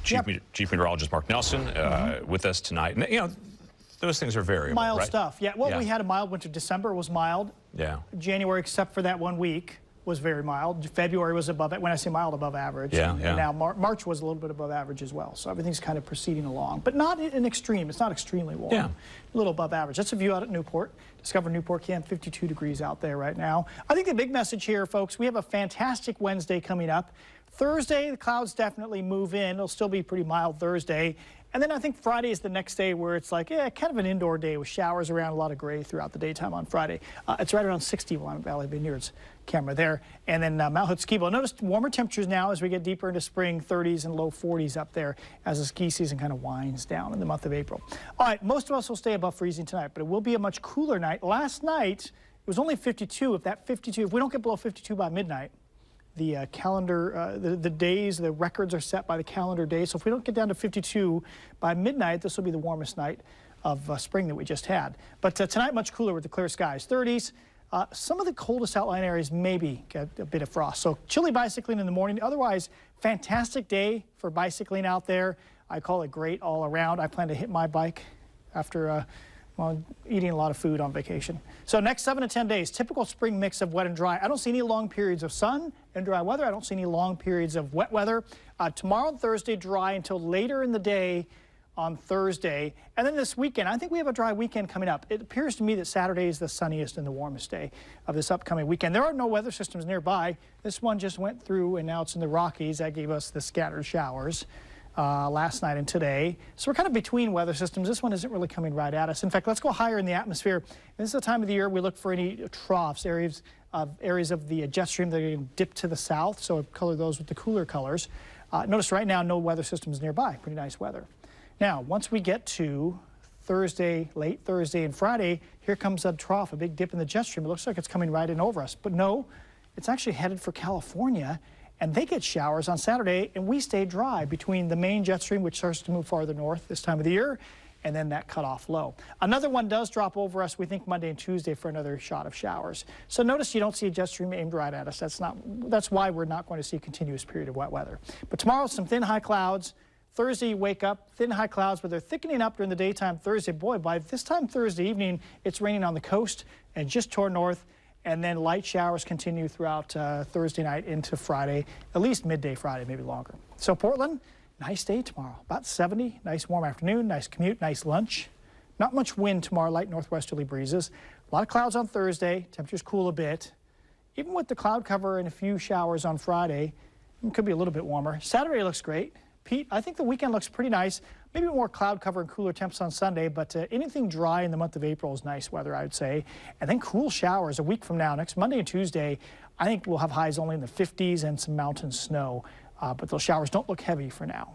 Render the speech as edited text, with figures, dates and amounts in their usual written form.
Chief Meteorologist Mark Nelson with us tonight. And, you know, those things are variable, mild right? stuff. Yeah, well, we had a mild winter. December was mild. Yeah. January, except for that 1 week, was very mild. February was above it. When I say mild, above average. Yeah, and now March was a little bit above average as well. So everything's kind of proceeding along, but not an extreme. It's not extremely warm. Yeah. A little above average. That's a view out at Newport. Discover Newport Camp, 52 degrees out there right now. I think the big message here, folks, we have a fantastic Wednesday coming up. Thursday, the clouds definitely move in. It'll still be pretty mild Thursday. And then I think Friday is the next day where it's like, kind of an indoor day with showers around, a lot of gray throughout the daytime on Friday. It's right around 61 Valley Vineyards camera there. And then Mount Hood Ski Bowl. Notice warmer temperatures now as we get deeper into spring, 30s and low 40s up there as the ski season kind of winds down in the month of April. All right, most of us will stay above freezing tonight, but it will be a much cooler night. Last night, it was only 52. If we don't get below 52 by midnight, the calendar, the days, the records are set by the calendar day. So if we don't get down to 52 by midnight, this will be the warmest night of spring that we just had. But tonight, much cooler with the clear skies. 30s. Some of the coldest outlying areas maybe get a bit of frost. So chilly bicycling in the morning. Otherwise, fantastic day for bicycling out there. I call it great all around. I plan to hit my bike after eating a lot of food on vacation. So next 7 to 10 days, typical spring mix of wet and dry. I don't see any long periods of sun and dry weather. I don't see any long periods of wet weather. Tomorrow and Thursday, dry until later in the day on Thursday. And then this weekend, I think we have a dry weekend coming up. It appears to me that Saturday is the sunniest and the warmest day of this upcoming weekend. There are no weather systems nearby. This one just went through and now it's in the Rockies. That gave us the scattered showers last night and today. So we're kind of between weather systems. This one isn't really coming right at us. In fact, let's go higher in the atmosphere. This is the time of the year we look for any troughs, areas of the jet stream that are going to dip to the south. So color those with the cooler colors. Notice right now no weather systems nearby. Pretty nice weather. Now, once we get to Thursday, late Thursday and Friday, here comes a trough, a big dip in the jet stream. It looks like it's coming right in over us. But no, it's actually headed for California. And they get showers on Saturday, and we stay dry between the main jet stream, which starts to move farther north this time of the year, and then that cutoff low. Another one does drop over us, we think, Monday and Tuesday for another shot of showers. So notice you don't see a jet stream aimed right at us. That's why we're not going to see a continuous period of wet weather. But tomorrow, some thin high clouds. Thursday, you wake up, thin high clouds, but they're thickening up during the daytime Thursday. Boy, by this time Thursday evening, it's raining on the coast and just toward north. And then light showers continue throughout Thursday night into Friday, at least midday Friday, maybe longer. So Portland, nice day tomorrow. About 70, nice warm afternoon, nice commute, nice lunch. Not much wind tomorrow, light northwesterly breezes. A lot of clouds on Thursday, temperatures cool a bit. Even with the cloud cover and a few showers on Friday, it could be a little bit warmer. Saturday looks great. Pete, I think the weekend looks pretty nice. Maybe more cloud cover and cooler temps on Sunday, but anything dry in the month of April is nice weather, I would say. And then cool showers a week from now, next Monday and Tuesday. I think we'll have highs only in the 50s and some mountain snow, but those showers don't look heavy for now.